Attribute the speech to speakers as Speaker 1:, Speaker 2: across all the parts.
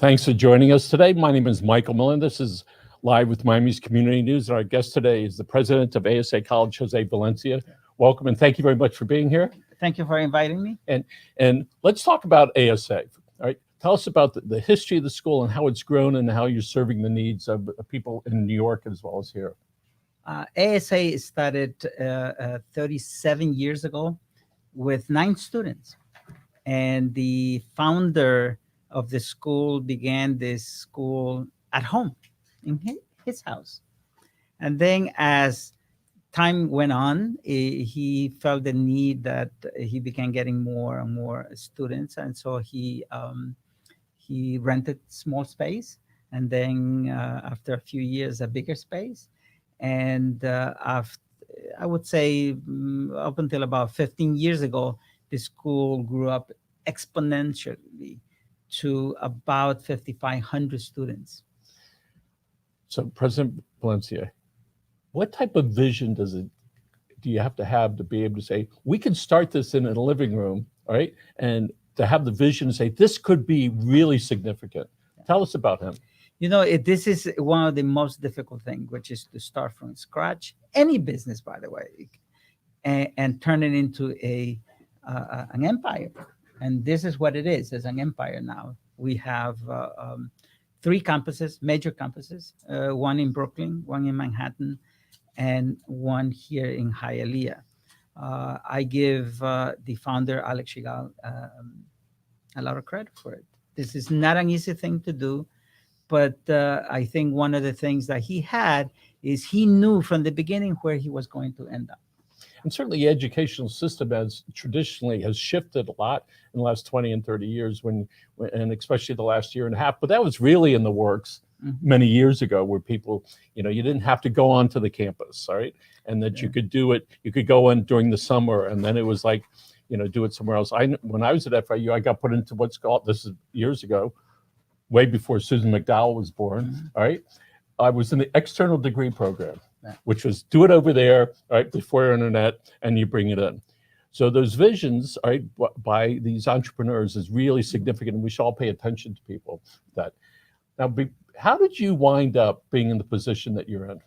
Speaker 1: Thanks for joining us today. My name is Michael Millen. This is Live with Miami's Community News. And our guest today is the president of ASA College, Jose Valencia. Welcome, and thank you very much for being here.
Speaker 2: Thank you for inviting me.
Speaker 1: And let's talk about ASA. All right, tell us about the history of the school and how it's grown and how you're serving the needs of people in New York as well as here.
Speaker 2: ASA started 37 years ago with 9 students. And the founder of the school began this school at home in his house. And then as time went on, he felt the need that he began getting more and more students. And so he rented small space. And then after a few years, a bigger space. And after, I would say up until about 15 years ago, the school grew up exponentially to about 5,500 students.
Speaker 1: So, President Valencia, what type of vision do you have to be able to say, we can start this in a living room, all right? And to have the vision to say, this could be really significant. Tell us about him.
Speaker 2: You know, this is one of the most difficult things, which is to start from scratch, any business, by the way, and turn it into an empire. And this is what it is. It's an empire now. We have 3 campuses, major campuses, one in Brooklyn, one in Manhattan, and one here in Hialeah. I give the founder, Alex Shigal, a lot of credit for it. This is not an easy thing to do, but I think one of the things that he had is he knew from the beginning where he was going to end up.
Speaker 1: And certainly the educational system has shifted a lot in the last 20 and 30 years, and especially the last year and a half. But that was really in the works many years ago, where people, you didn't have to go onto the campus, all right? And that you could do it, you could go in during the summer, and then it was like, do it somewhere else. When I was at FIU, I got put into what's called, this is years ago, way before Susan McDowell was born, all right? I was in the external degree program, which was do it over there, right, before internet, and you bring it in. So those visions, right, by these entrepreneurs is really significant, and we should all pay attention to people. Now, how did you wind up being in the position that you're in?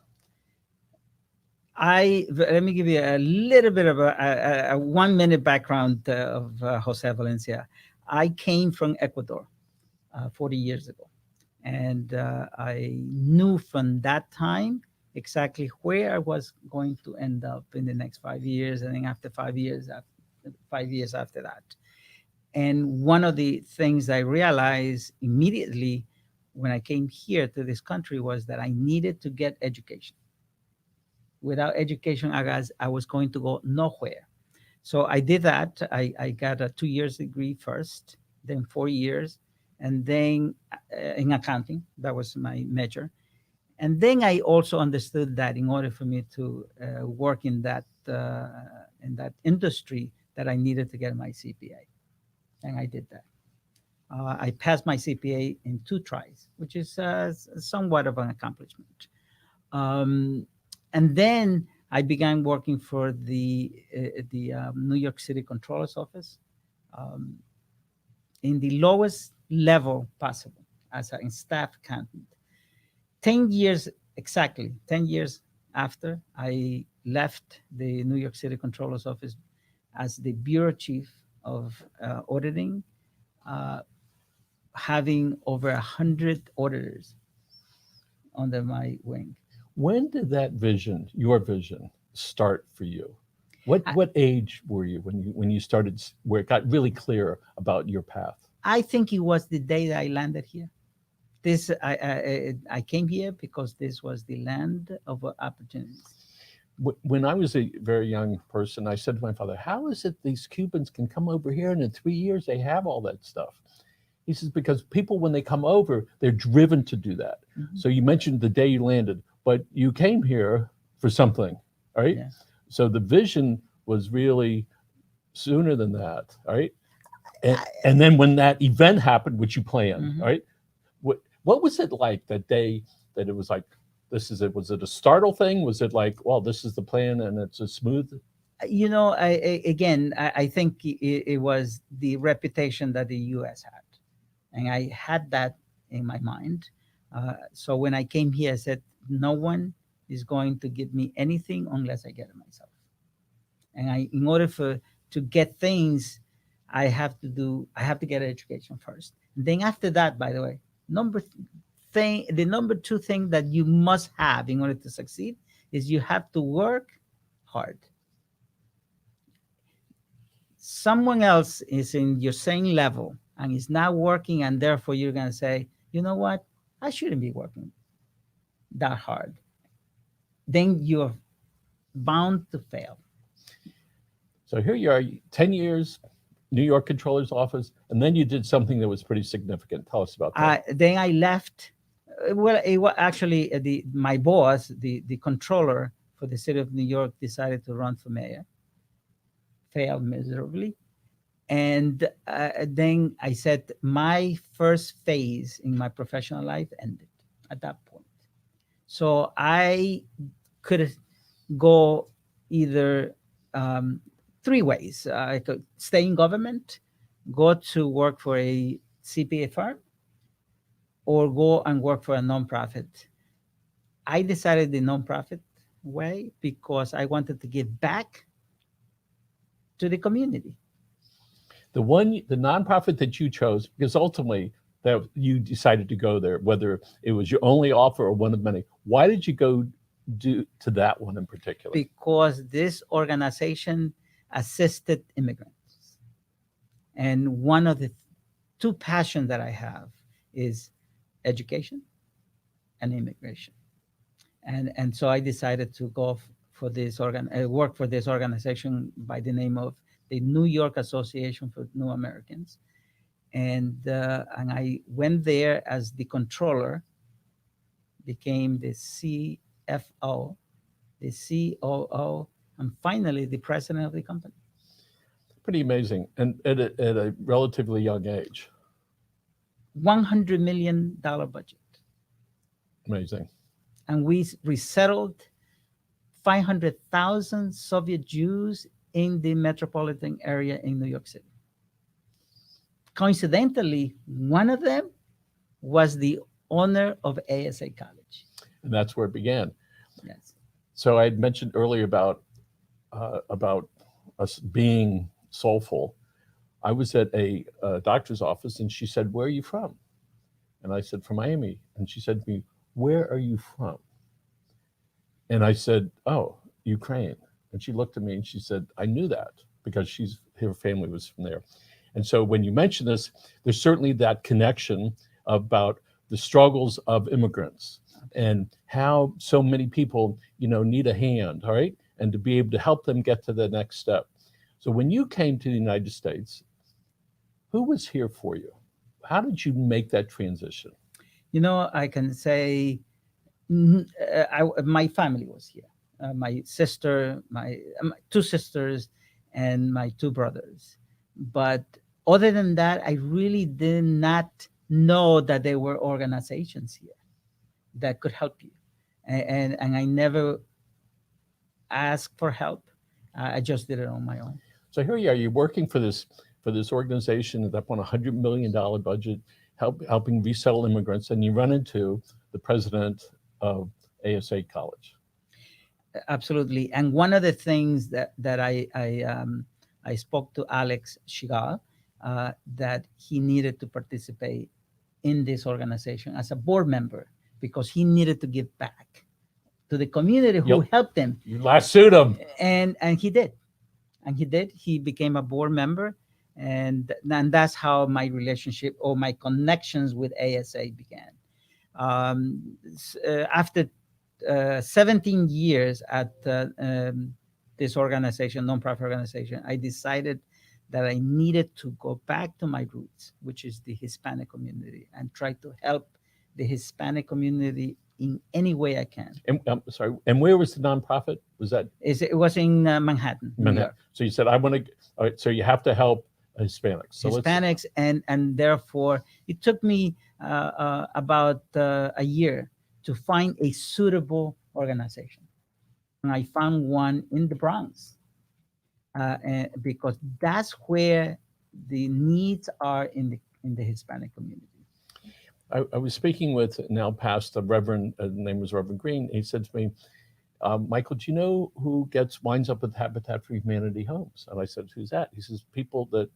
Speaker 2: Let me give you a little bit of a 1-minute background of Jose Valencia. I came from Ecuador 40 years ago. And I knew from that time exactly where I was going to end up in the next 5 years, and then after 5 years, 5 years after that. And one of the things I realized immediately when I came here to this country was that I needed to get education. Without education, I was going to go nowhere. So I did that. I got a 2-year degree first, then 4 years. And then in accounting, that was my major. And then I also understood that in order for me to work in that industry, that I needed to get my CPA. And I did that. I passed my CPA in 2 tries, which is somewhat of an accomplishment. And then I began working for the New York City Controller's Office in the lowest level possible as a staff accountant. 10 years after I left the New York City Controller's Office as the bureau chief of auditing, having over 100 auditors under my wing.
Speaker 1: When did that vision, your vision, start for you? What age were you when you started, where it got really clear about your path?
Speaker 2: I think it was the day that I landed here. I came here because this was the land of opportunities.
Speaker 1: When I was a very young person, I said to my father, how is it these Cubans can come over here and in 3 years they have all that stuff? He says, because people, when they come over, they're driven to do that. Mm-hmm. So you mentioned the day you landed, but you came here for something, right? Yeah. So the vision was really sooner than that, right? And then when that event happened, which you planned, mm-hmm. right? What was it like that day that it was like, this is it? Was it a startle thing? Was it like, well, this is the plan and it's a smooth?
Speaker 2: I think it was the reputation that the U.S. had. And I had that in my mind. So when I came here, I said, no one is going to give me anything unless I get it myself. And in order to get things, I have to get an education first. And then after that, by the way, the number two thing that you must have in order to succeed is you have to work hard. Someone else is in your same level and is not working, and therefore you're going to say, you know what, I shouldn't be working that hard. Then you're bound to fail.
Speaker 1: So here you are, 10 years, New York Controller's Office, and then you did something that was pretty significant. Tell us about that.
Speaker 2: Then I left. Well, it was actually my boss, the controller for the city of New York, decided to run for mayor, failed miserably. And then I said my first phase in my professional life ended at that point. So I could go either three ways. I could stay in government, go to work for a CPA firm, or go and work for a nonprofit. I decided the nonprofit way because I wanted to give back to the community.
Speaker 1: The nonprofit that you chose, because ultimately that you decided to go there, whether it was your only offer or one of many. Why did you go to that one in particular?
Speaker 2: Because this organization assisted immigrants. And one of the two passions that I have is education and immigration. And so I decided to go for this work for this organization by the name of the New York Association for New Americans. And I went there as the controller, became the CFO, the COO, and finally the president of the company.
Speaker 1: Pretty amazing, and at a relatively young age.
Speaker 2: $100 million budget.
Speaker 1: Amazing.
Speaker 2: And we resettled 500,000 Soviet Jews in the metropolitan area in New York City. Coincidentally, one of them was the owner of ASA College.
Speaker 1: And that's where it began.
Speaker 2: Yes.
Speaker 1: So I had mentioned earlier about us being soulful. I was at a doctor's office, and she said, "Where are you from?" And I said, "From Miami." And she said to me, "Where are you from?" And I said, "Oh, Ukraine." And she looked at me and she said, "I knew that because her family was from there." And so when you mention this, there's certainly that connection about the struggles of immigrants and how so many people, need a hand, all right? And to be able to help them get to the next step. So when you came to the United States, who was here for you? How did you make that transition?
Speaker 2: I can say my family was here. My sister, my two sisters, and my two brothers. But other than that, I really did not know that there were organizations here that could help you. And I never asked for help. I just did it on my own.
Speaker 1: So here you are, you're working for this organization that's on $100 million budget, helping resettle immigrants, and you run into the president of ASA College.
Speaker 2: Absolutely. And one of the things that I spoke to Alex Shigal, that he needed to participate in this organization as a board member because he needed to give back to the community who helped him.
Speaker 1: You lassoed him.
Speaker 2: And he did. And he did. He became a board member. And that's how my relationship or my connections with ASA began. After 17 years at this organization, nonprofit organization, I decided that I needed to go back to my roots, which is the Hispanic community, and try to help the Hispanic community in any way I can.
Speaker 1: And sorry, and where was the nonprofit? Was that?
Speaker 2: It was in Manhattan, New York.
Speaker 1: So you said, I want to, all right, so you have to help Hispanics. So
Speaker 2: Hispanics, and therefore it took me about a year to find a suitable organization. And I found one in the Bronx because that's where the needs are in the Hispanic community.
Speaker 1: I was speaking with now past the Reverend, name was Reverend Green. He said to me, Michael, do you know who winds up with Habitat for Humanity homes? And I said, who's that? He says, people that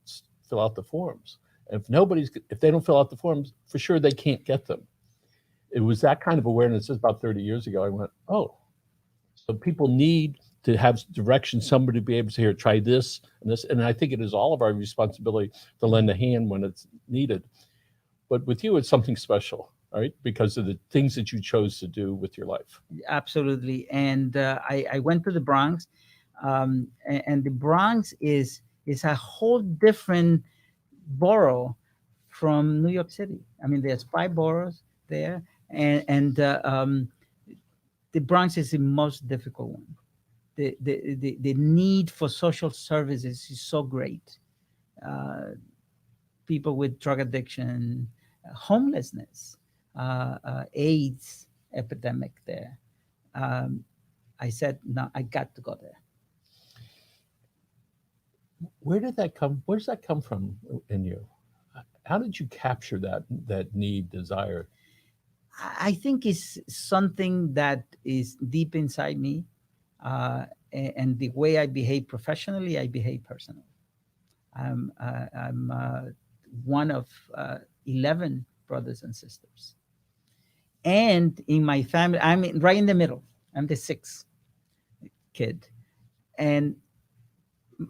Speaker 1: fill out the forms. And if they don't fill out the forms, for sure they can't get them. It was that kind of awareness. Just about 30 years ago. I went, oh, so people need to have direction, somebody to be able to say, here, try this and this. And I think it is all of our responsibility to lend a hand when it's needed. But with you, it's something special, right? Because of the things that you chose to do with your life.
Speaker 2: Absolutely. And I went to the Bronx, and the Bronx is a whole different borough from New York City. I mean, there's 5 boroughs there, and the Bronx is the most difficult one. The need for social services is so great. Uh, People with drug addiction, homelessness, AIDS epidemic there. Um, I said, no, I got to go there.
Speaker 1: Where did that come? Where does that come from in you? How did you capture that need, desire?
Speaker 2: I think it's something that is deep inside me, and the way I behave professionally, I behave personally. I'm one of 11 brothers and sisters, and in my family, right in the middle. I'm the 6th kid, and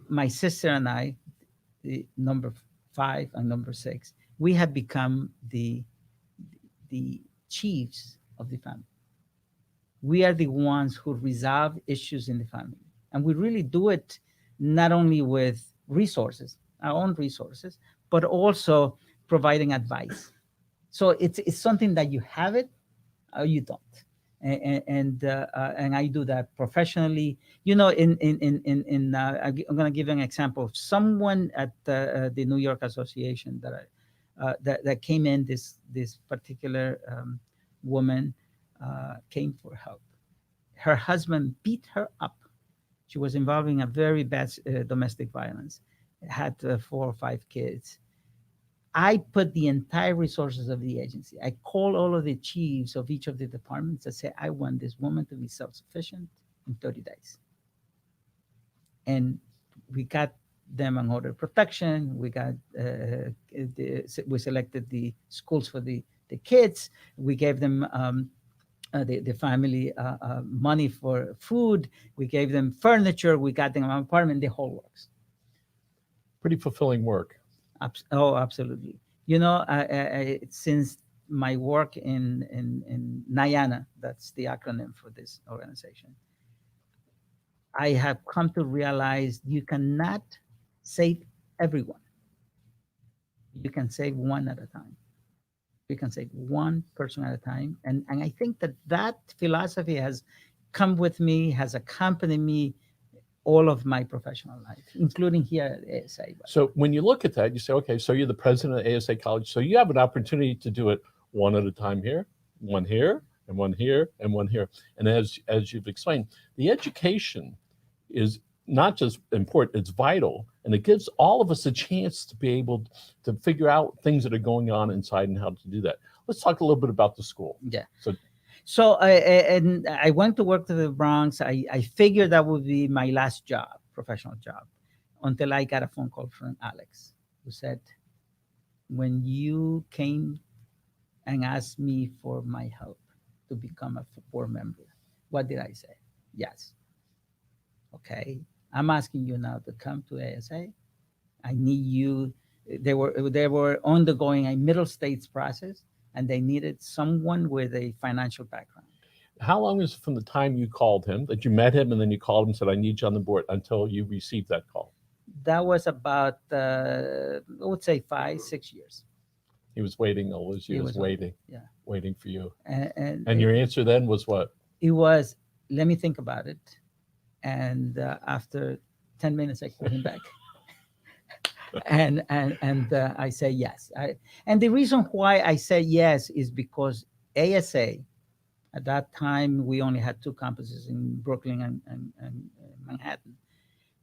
Speaker 2: my sister and I, the number 5 and number 6, we have become the chiefs of the family. We are the ones who resolve issues in the family, and we really do it not only with resources, our own resources, but also providing advice. So it's something that you have it or you don't. And I do that professionally. You know, I'm going to give you an example of someone at the New York Association that came in. This particular woman came for help. Her husband beat her up. She was involved in a very bad domestic violence. Had 4 or 5 kids. I put the entire resources of the agency. I called all of the chiefs of each of the departments. I said, I want this woman to be self-sufficient in 30 days. And we got them an order of protection. We got we selected the schools for the kids. We gave them the family money for food. We gave them furniture. We got them an apartment. The whole works.
Speaker 1: Pretty fulfilling work.
Speaker 2: Oh, absolutely. You know, since my work in InNina, that's the acronym for this organization, I have come to realize you cannot save everyone. You can save one at a time. You can save one person at a time. And I think that philosophy has come with me, has accompanied me all of my professional life, including here at ASA.
Speaker 1: So when you look at that, you say, okay, so you're the president of ASA College. So you have an opportunity to do it one at a time here, one here, and one here, and one here. And as you've explained, the education is not just important, it's vital. And it gives all of us a chance to be able to figure out things that are going on inside and how to do that. Let's talk a little bit about the school.
Speaker 2: Yeah.
Speaker 1: So
Speaker 2: I went to work to the Bronx. I figured that would be my last job, professional job, until I got a phone call from Alex, who said, when you came and asked me for my help to become a board member, what did I say? Yes. Okay. I'm asking you now to come to ASA. I need you. They were undergoing a middle states process, and they needed someone with a financial background.
Speaker 1: how long is it from the time you called him, that you met him, and then you called him and said, I need you on the board, until you received that call?
Speaker 2: That was about, I would say 5, 6 years.
Speaker 1: He was waiting all those years, waiting for you. And your answer then was what?
Speaker 2: It was, let me think about it. And after 10 minutes, I called him back. and I say yes. And the reason why I said yes is because ASA, at that time, we only had 2 campuses in Brooklyn and Manhattan.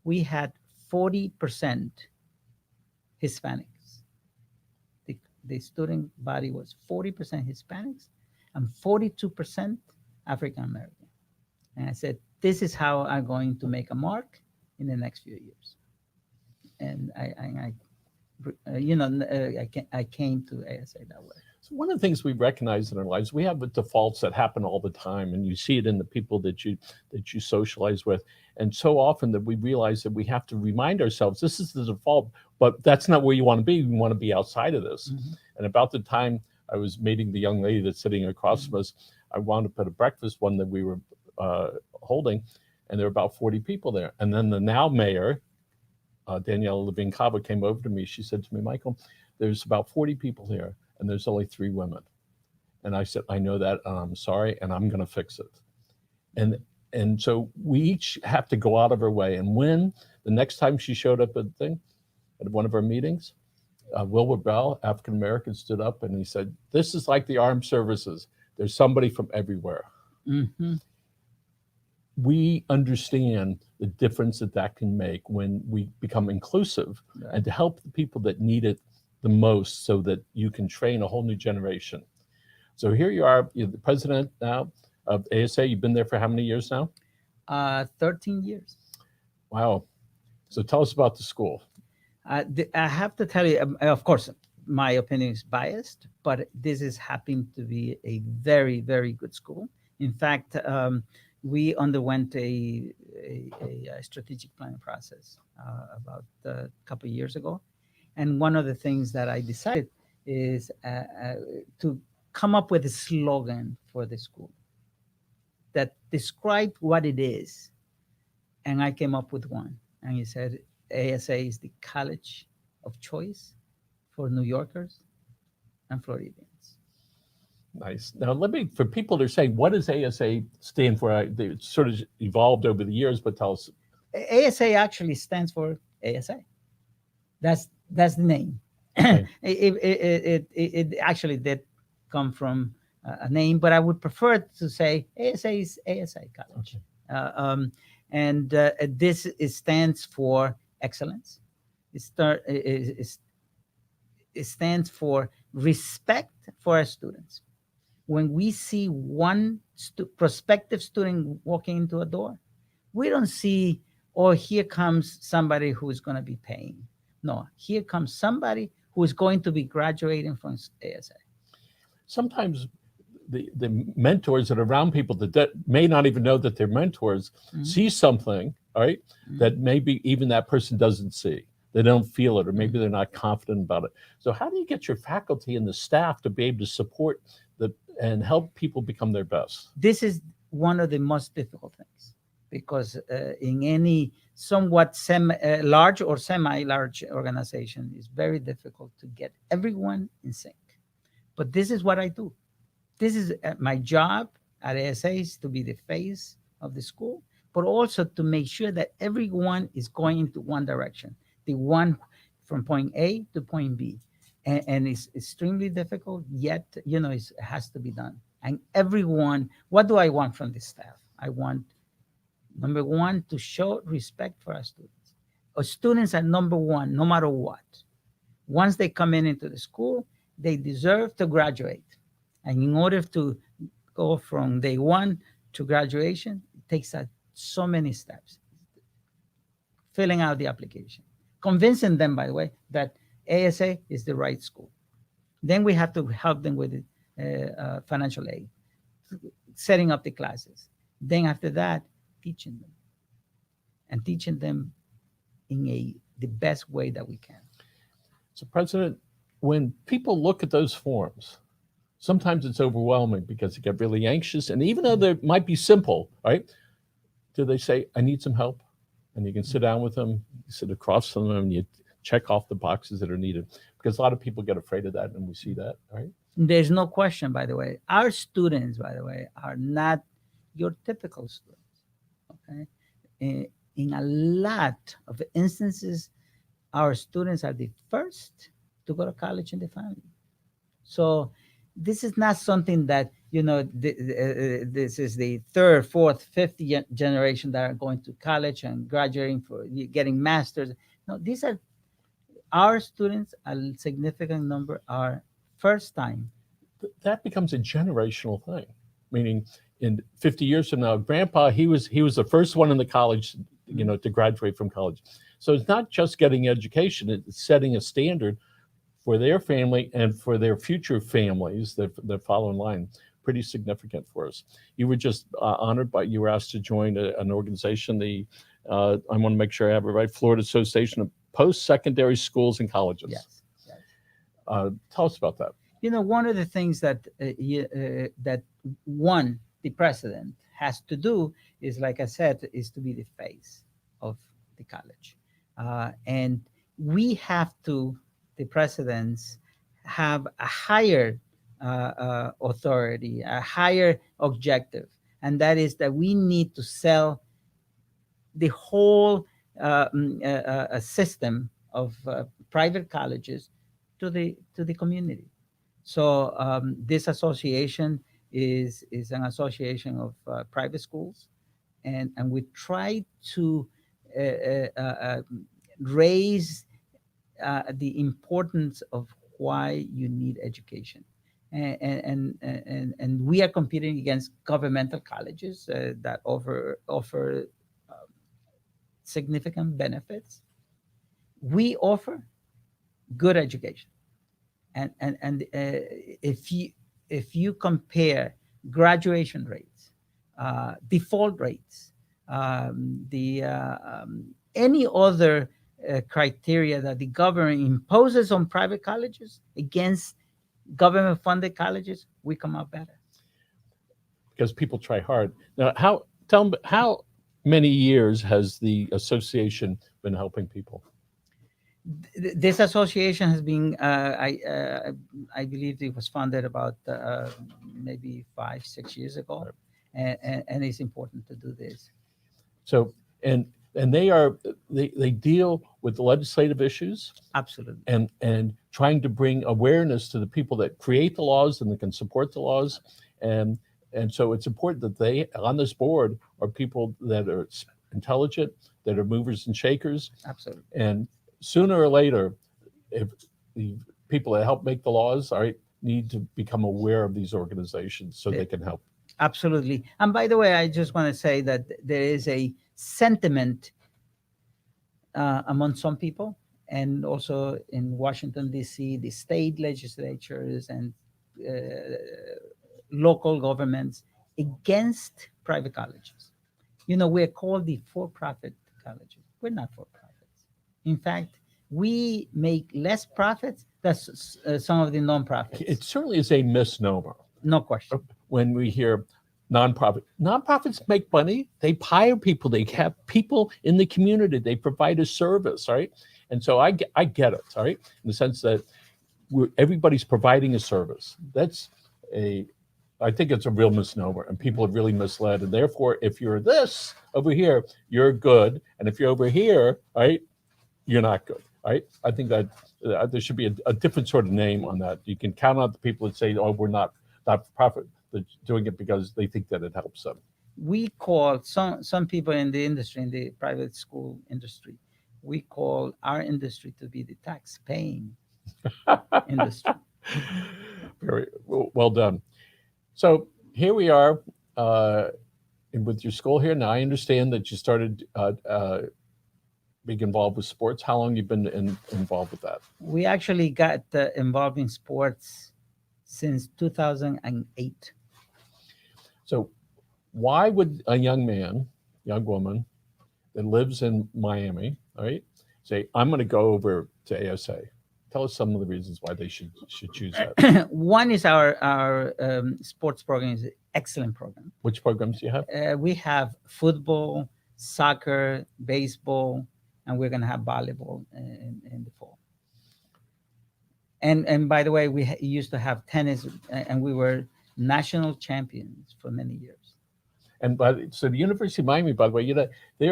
Speaker 2: We had 40% Hispanics. the student body was 40% Hispanics and 42% African American. And I said, this is how I'm going to make a mark in the next few years. And I came to ASA that way.
Speaker 1: So one of the things we recognize in our lives, we have the defaults that happen all the time, and you see it in the people that you socialize with. And so often that we realize that we have to remind ourselves, this is the default, but that's not where you want to be. You want to be outside of this.
Speaker 2: Mm-hmm.
Speaker 1: And about the time I was meeting the young lady that's sitting across from us, I wound up at a breakfast one that we were holding, and there were about 40 people there. And then the now mayor, Danielle Levine Cava, came over to me. She said to me, Michael, there's about 40 people here, and there's only 3 women. And I said, I know that, and I'm sorry, and I'm going to fix it. And so we each have to go out of our way. And when the next time she showed up at one of our meetings, Wilbur Bell, African American, stood up and he said, this is like the armed services. There's somebody from everywhere.
Speaker 2: Mm-hmm.
Speaker 1: We understand the difference that can make when we become inclusive,
Speaker 2: Right.
Speaker 1: and to help the people that need it the most, so that you can train a whole new generation. So here you are, you're the president now of ASA. You've been there for how many years now?
Speaker 2: 13 years.
Speaker 1: Wow. So tell us about the school.
Speaker 2: I have to tell you, of course, my opinion is biased, but this is happening to be a very, very good school. In fact, we underwent a strategic planning process about a couple of years ago. And one of the things that I decided is to come up with a slogan for the school that described what it is. And I came up with one. And he said, ASA is the college of choice for New Yorkers and Floridians.
Speaker 1: Nice. Now, for people that are saying, what does ASA stand for? It's sort of evolved over the years, but tell us.
Speaker 2: ASA actually stands for ASA. That's the name.
Speaker 1: Okay.
Speaker 2: It actually did come from a name, but I would prefer to say ASA is ASA College.
Speaker 1: Okay.
Speaker 2: This stands for excellence. It stands for respect for our students. When we see one prospective student walking into a door, we don't see, oh, here comes somebody who is going to be paying. No, here comes somebody who is going to be graduating from ASA.
Speaker 1: Sometimes the mentors that are around people that may not even know that they're mentors see something, all right, that maybe even that person doesn't see. They don't feel it, or maybe they're not confident about it. So how do you get your faculty and the staff to be able to support and help people become their best?
Speaker 2: This is one of the most difficult things, because in any somewhat large or semi-large organization, it's very difficult to get everyone in sync. But this is what I do. This is my job at ASA, is to be the face of the school, but also to make sure that everyone is going into one direction, the one from point A to point B. And it's extremely difficult, yet, it has to be done. And everyone, what do I want from the staff? I want, number one, to show respect for our students. Our students are number one, no matter what. Once they come into the school, they deserve to graduate. And in order to go from day one to graduation, it takes so many steps. Filling out the application, convincing them, by the way, that ASA is the right school. Then we have to help them with financial aid, setting up the classes. Then after that, teaching them in the best way that we can.
Speaker 1: So, President, when people look at those forms, sometimes it's overwhelming because they get really anxious. And even though they might be simple, right? Do they say, I need some help? And you can sit down with them, you sit across from them, and you check off the boxes that are needed. Because a lot of people get afraid of that, and we see that, right?
Speaker 2: There's no question, by the way. Our students, by the way, are not your typical students, okay? In a lot of instances, our students are the first to go to college in the family. So this is not something that, this is the third, fourth, fifth generation that are going to college and graduating for getting masters. No, these are our students. A significant number are First time.
Speaker 1: That becomes a generational thing. Meaning, in 50 years from now, Grandpa, he was the first one in the college, to graduate from college. So it's not just getting education; it's setting a standard for their family and for their future families that follow in line. Pretty significant for us. You were just honored by, you were asked to join an organization, I want to make sure I have it right, Florida Association of Post-Secondary Schools and Colleges.
Speaker 2: Yes. Yes.
Speaker 1: Tell us about that.
Speaker 2: One of the things that the president has to do is, like I said, is to be the face of the college, and we have to, the presidents have a higher authority, a higher objective, and that is that we need to sell the whole system of private colleges to the community. So this association is an association of private schools, and we try to raise the importance of why you need education. And we are competing against governmental colleges that offer significant benefits. We offer good education, and if you compare graduation rates, default rates, any other criteria that the government imposes on private colleges against government-funded colleges, we come out better.
Speaker 1: Because people try hard. Now, how many years has the association been helping people?
Speaker 2: This association has been, I believe it was founded about maybe 5-6 years ago, and it's important to do this.
Speaker 1: So, and they deal with legislative issues.
Speaker 2: Absolutely.
Speaker 1: And trying to bring awareness to the people that create the laws and that can support the laws. And so it's important that they, on this board, are people that are intelligent, that are movers and shakers.
Speaker 2: Absolutely.
Speaker 1: And sooner or later, if the people that help make the laws, need to become aware of these organizations so they can help.
Speaker 2: Absolutely. And by the way, I just want to say that there is a sentiment among some people, and also in Washington, D.C., the state legislatures and local governments against private colleges. We're called the for-profit colleges. We're not for-profits. In fact, we make less profits than some of the nonprofits.
Speaker 1: It certainly is a misnomer.
Speaker 2: No question.
Speaker 1: When we hear nonprofits make money, they hire people, they have people in the community, they provide a service, right? And so I get it, all right, in the sense that everybody's providing a service. I think it's a real misnomer, and people are really misled. And therefore, if you're this over here, you're good, and if you're over here, right, you're not good, right? I think that there should be a different sort of name on that. You can count on the people that say, "Oh, we're not for profit." They're doing it because they think that it helps them.
Speaker 2: We call some people in the industry, in the private school industry, we call our industry to be the tax-paying industry.
Speaker 1: Very well done. So here we are with your school here. Now I understand that you started being involved with sports. How long have you been involved with that?
Speaker 2: We actually got involved in sports since 2008.
Speaker 1: So why would a young woman that lives in Miami, all right, say, I'm going to go over to ASA? Tell us some of the reasons why they should choose that.
Speaker 2: One is our sports program is an excellent program.
Speaker 1: Which programs do you have?
Speaker 2: We have football, soccer, baseball, and we're going to have volleyball in the fall. And by the way, we used to have tennis, and we were national champions for many years.
Speaker 1: And so the University of Miami, by the way, they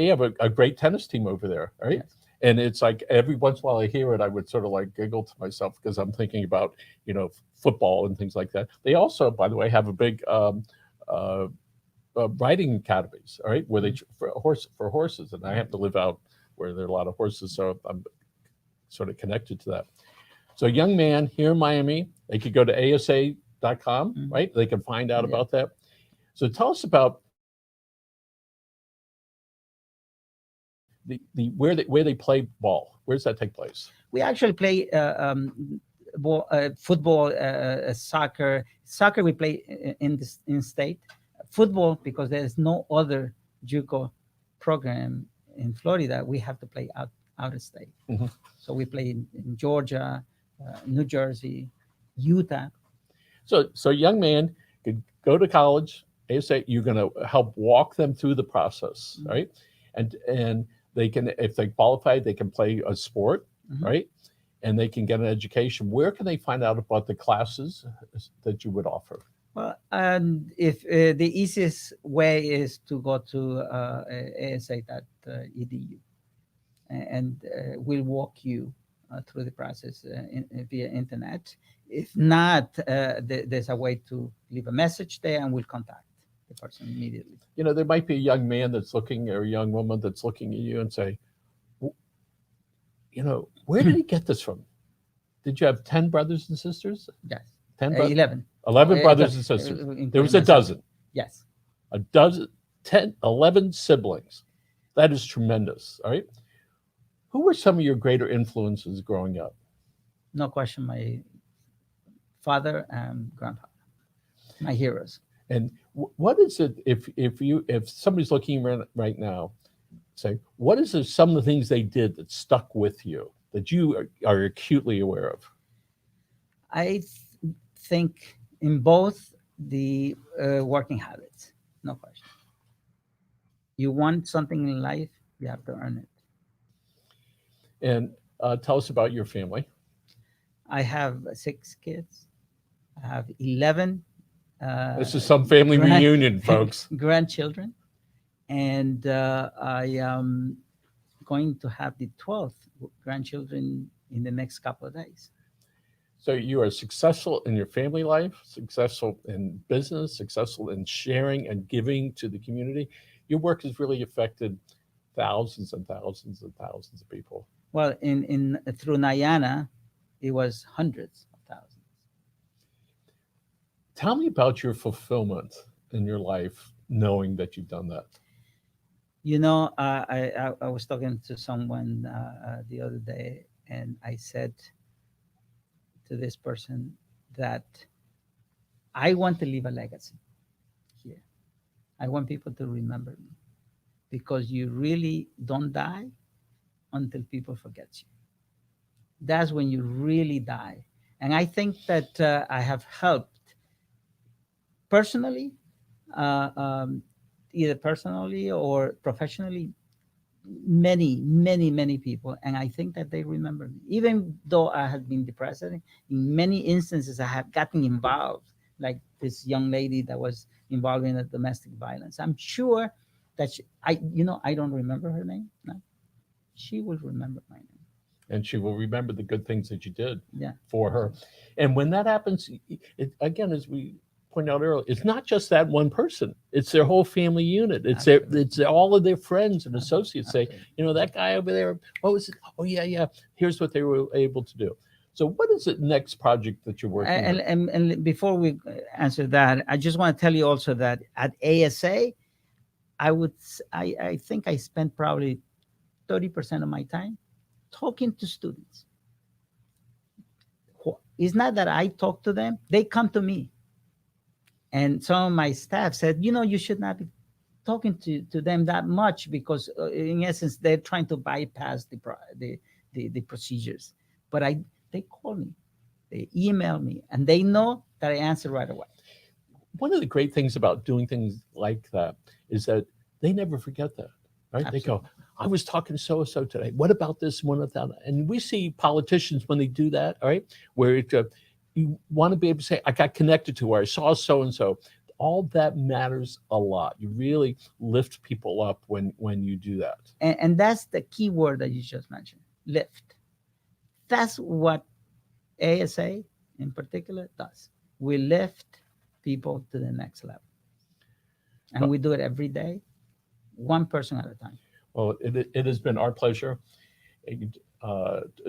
Speaker 1: have a great tennis team over there, right? Yes. And it's like every once in a while I hear it, I would sort of like giggle to myself because I'm thinking about, football and things like that. They also, by the way, have a big riding academies, all right, where they for horses. And I have to live out where there are a lot of horses, so I'm sort of connected to that. So a young man here in Miami, they could go to asa.com, right? They can find out about that. So tell us about the where they play ball. Where does that take place?
Speaker 2: We actually play football, soccer. Soccer we play in state. Football, because there is no other JUCO program in Florida, we have to play out of state.
Speaker 1: Mhm.
Speaker 2: So we play in Georgia, New Jersey, Utah.
Speaker 1: So a young man could go to college. ASA, you're going to help walk them through the process, right? And they can, if they qualify, they can play a sport, right? And they can get an education. Where can they find out about the classes that you would offer?
Speaker 2: Well, and if the easiest way is to go to asa.edu, and we'll walk you through the process via internet. If not, there's a way to leave a message there, and we'll contact the person immediately.
Speaker 1: You know, there might be a young man that's looking, or a young woman that's looking at you and say, you know, where did he get this from? Did you have 10 brothers and sisters?
Speaker 2: Yes.
Speaker 1: 10
Speaker 2: 11.
Speaker 1: 11 brothers and sisters. There was a dozen.
Speaker 2: Yes.
Speaker 1: A dozen, 10, 11 siblings. That is tremendous. All right. Who were some of your greater influences growing up?
Speaker 2: No question, my father and grandfather, my heroes.
Speaker 1: And what is it if somebody's looking right now, say, what is some of the things they did that stuck with you that you are acutely aware of?
Speaker 2: I think in both the working habits, no question. You want something in life, you have to earn it.
Speaker 1: And tell us about your family.
Speaker 2: I have 6 kids. I have 11.
Speaker 1: This is some family reunion, folks.
Speaker 2: Grandchildren. And I am going to have the 12th grandchildren in the next couple of days.
Speaker 1: So you are successful in your family life, successful in business, successful in sharing and giving to the community. Your work has really affected thousands and thousands and thousands of people.
Speaker 2: Well, in through InNina, it was hundreds of thousands.
Speaker 1: Tell me about your fulfillment in your life, knowing that you've done that.
Speaker 2: You know, I was talking to someone the other day, and I said to this person that I want to leave a legacy here. I want people to remember me, because you really don't die until people forget you. That's when you really die. And I think that I have helped personally, either personally or professionally, many people. And I think that they remember me. Even though I have been the president, in many instances I have gotten involved, like this young lady that was involved in a domestic violence. I'm sure that I don't remember her name. No. She will remember my name.
Speaker 1: And she will remember the good things that you did
Speaker 2: Yeah.
Speaker 1: for her. And when that happens, again, as we pointed out earlier, it's not just that one person. It's their whole family unit. It's all of their friends and associates say, you know, that guy over there, what was it? Oh, yeah. Here's what they were able to do. So what is the next project that you're working on?
Speaker 2: And before we answer that, I just want to tell you also that at ASA, I think I spent probably 30% of my time talking to students. It's not that I talk to them, they come to me. And some of my staff said, you know, you should not be talking to them that much, because in essence, they're trying to bypass the procedures. But they call me, they email me, and they know that I answer right away.
Speaker 1: One of the great things about doing things like that is that they never forget that, right?
Speaker 2: Absolutely.
Speaker 1: They go, I was talking to so-and-so today. What about this? What about that? And we see politicians when they do that, all right, where you want to be able to say, I got connected to her, I saw so-and-so. All that matters a lot. You really lift people up when you do that.
Speaker 2: And that's the key word that you just mentioned, lift. That's what ASA in particular does. We lift people to the next level. And we do it every day, one person at a time.
Speaker 1: Well, it has been our pleasure.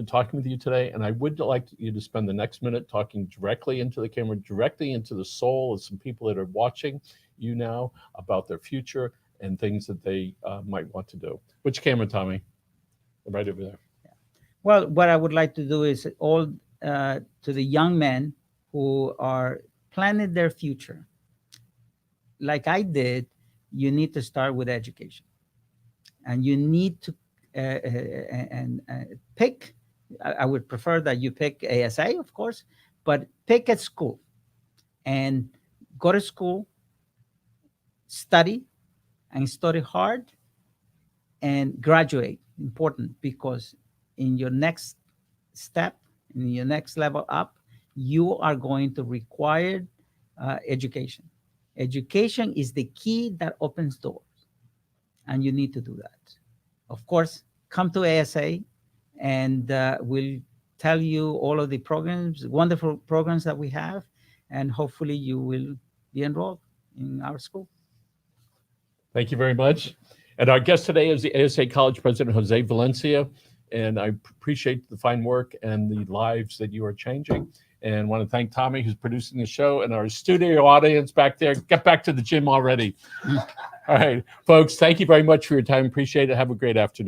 Speaker 1: talking with you today. And I would like you to spend the next minute talking directly into the camera, directly into the soul of some people that are watching you now about their future and things that they might want to do. Which camera, Tommy? Right over there.
Speaker 2: Well, what I would like to do is all to the young men who are planning their future. Like I did, you need to start with education, and you need to pick. I would prefer that you pick ASA, of course, but pick a school and go to school, study, and study hard, and graduate. Important, because in your next step, in your next level up, you are going to require education. Education is the key that opens doors, and you need to do that. Of course, come to ASA, and we'll tell you all of the programs, wonderful programs that we have, and hopefully you will be enrolled in our school.
Speaker 1: Thank you very much. And our guest today is the ASA College President, Jose Valencia. And I appreciate the fine work and the lives that you are changing. And want to thank Tommy, who's producing the show, and our studio audience back there. Get back to the gym already. All right, folks, thank you very much for your time. Appreciate it. Have a great afternoon.